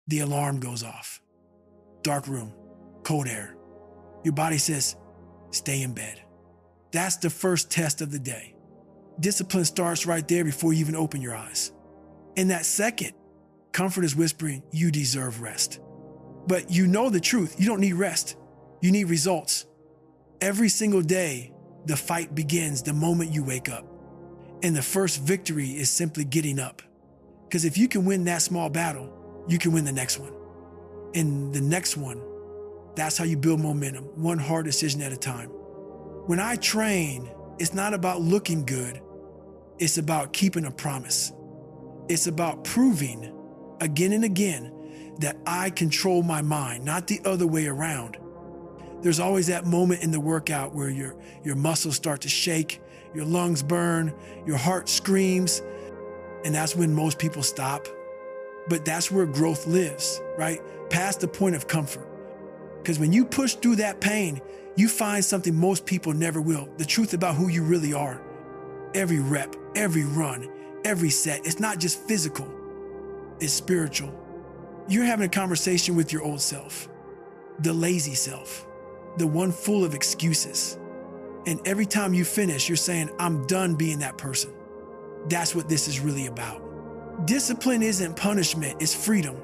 The alarm goes off. Dark room, cold air. Your body says, stay in bed. That's the first test of the day. Discipline starts right there before you even open your eyes. In that second, comfort is whispering, you deserve rest. But you know the truth. You don't need rest. You need results. Every single day, the fight begins the moment you wake up. And the first victory is simply getting up. Because if you can win that small battle, you can win the next one. And the next one, that's how you build momentum, one hard decision at a time. When I train, it's not about looking good. It's about keeping a promise. It's about proving again and again that I control my mind, not the other way around. There's always that moment in the workout where your muscles start to shake, your lungs burn, your heart screams, and that's when most people stop. But that's where growth lives, right? Past the point of comfort. Because when you push through that pain, you find something most people never will, the truth about who you really are. Every rep, every run, every set, it's not just physical, it's spiritual. You're having a conversation with your old self, the lazy self, the one full of excuses. And every time you finish, you're saying, I'm done being that person. That's what this is really about. Discipline isn't punishment, it's freedom.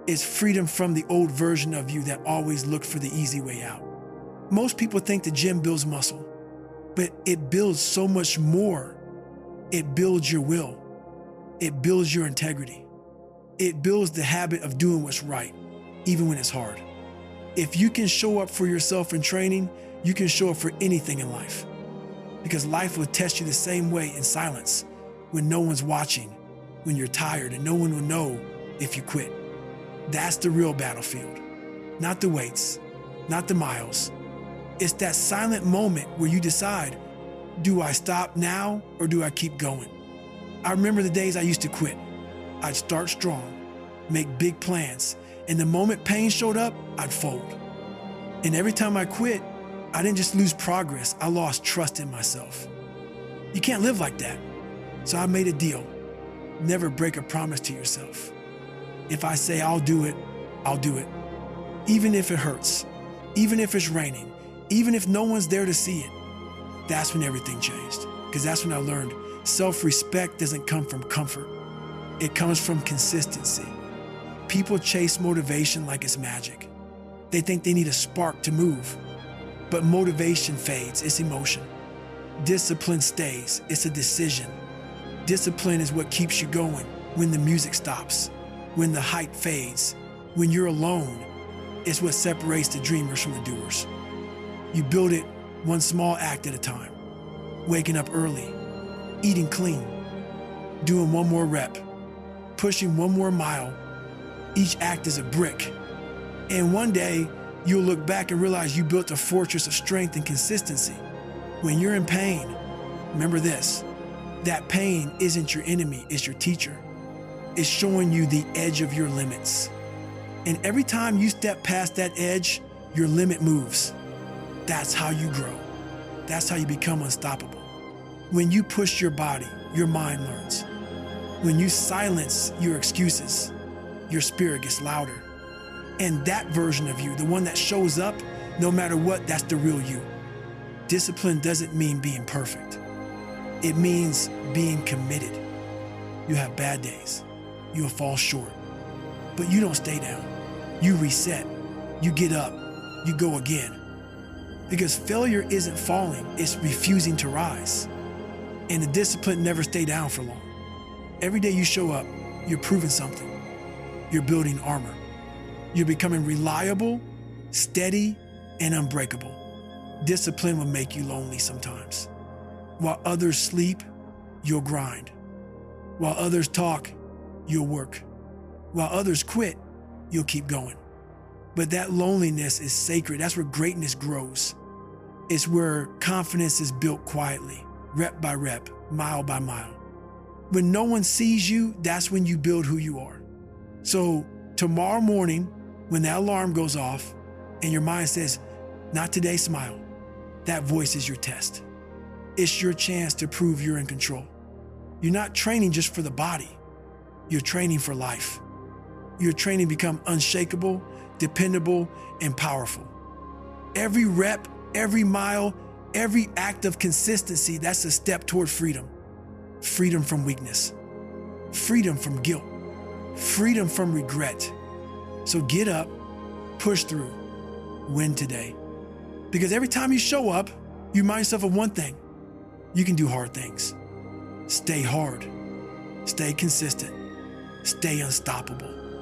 It's freedom from the old version of you that always looked for the easy way out. Most people think the gym builds muscle, but it builds so much more. It builds your will. It builds your integrity. It builds the habit of doing what's right, even when it's hard. If you can show up for yourself in training, you can show up for anything in life. Because life will test you the same way in silence, when no one's watching, when you're tired and no one will know if you quit. That's the real battlefield. Not the weights, not the miles. It's that silent moment where you decide, do I stop now or do I keep going? I remember the days I used to quit. I'd start strong, make big plans, and the moment pain showed up, I'd fold. And every time I quit, I didn't just lose progress, I lost trust in myself. You can't live like that. So I made a deal. Never break a promise to yourself. If I say I'll do it, I'll do it. Even if it hurts, even if it's raining, even if no one's there to see it. That's when everything changed. Because that's when I learned self-respect doesn't come from comfort. It comes from consistency. People chase motivation like it's magic. They think they need a spark to move. But motivation fades, it's emotion. Discipline stays, it's a decision. Discipline is what keeps you going when the music stops, when the hype fades, when you're alone. It's what separates the dreamers from the doers. You build it one small act at a time. Waking up early, eating clean, doing one more rep, pushing one more mile. Each act is a brick. And one day, you'll look back and realize you built a fortress of strength and consistency. When you're in pain, remember this, that pain isn't your enemy, it's your teacher. It's showing you the edge of your limits. And every time you step past that edge, your limit moves. That's how you grow. That's how you become unstoppable. When you push your body, your mind learns. When you silence your excuses, your spirit gets louder. And that version of you, the one that shows up, no matter what, that's the real you. Discipline doesn't mean being perfect. It means being committed. You have bad days. You'll fall short. But you don't stay down. You reset. You get up. You go again. Because failure isn't falling, it's refusing to rise. And the discipline never stay down for long. Every day you show up, you're proving something. You're building armor. You're becoming reliable, steady, and unbreakable. Discipline will make you lonely sometimes. While others sleep, you'll grind. While others talk, you'll work. While others quit, you'll keep going. But that loneliness is sacred. That's where greatness grows. It's where confidence is built quietly, rep by rep, mile by mile. When no one sees you, that's when you build who you are. So tomorrow morning, when that alarm goes off and your mind says, not today, smile, that voice is your test. It's your chance to prove you're in control. You're not training just for the body. You're training for life. your training become unshakable, dependable, and powerful. Every rep, every mile, every act of consistency, that's a step toward freedom. Freedom from weakness, freedom from guilt, freedom from regret. So get up, push through, win today. Because every time you show up, you remind yourself of one thing: you can do hard things. Stay hard, stay consistent, stay unstoppable.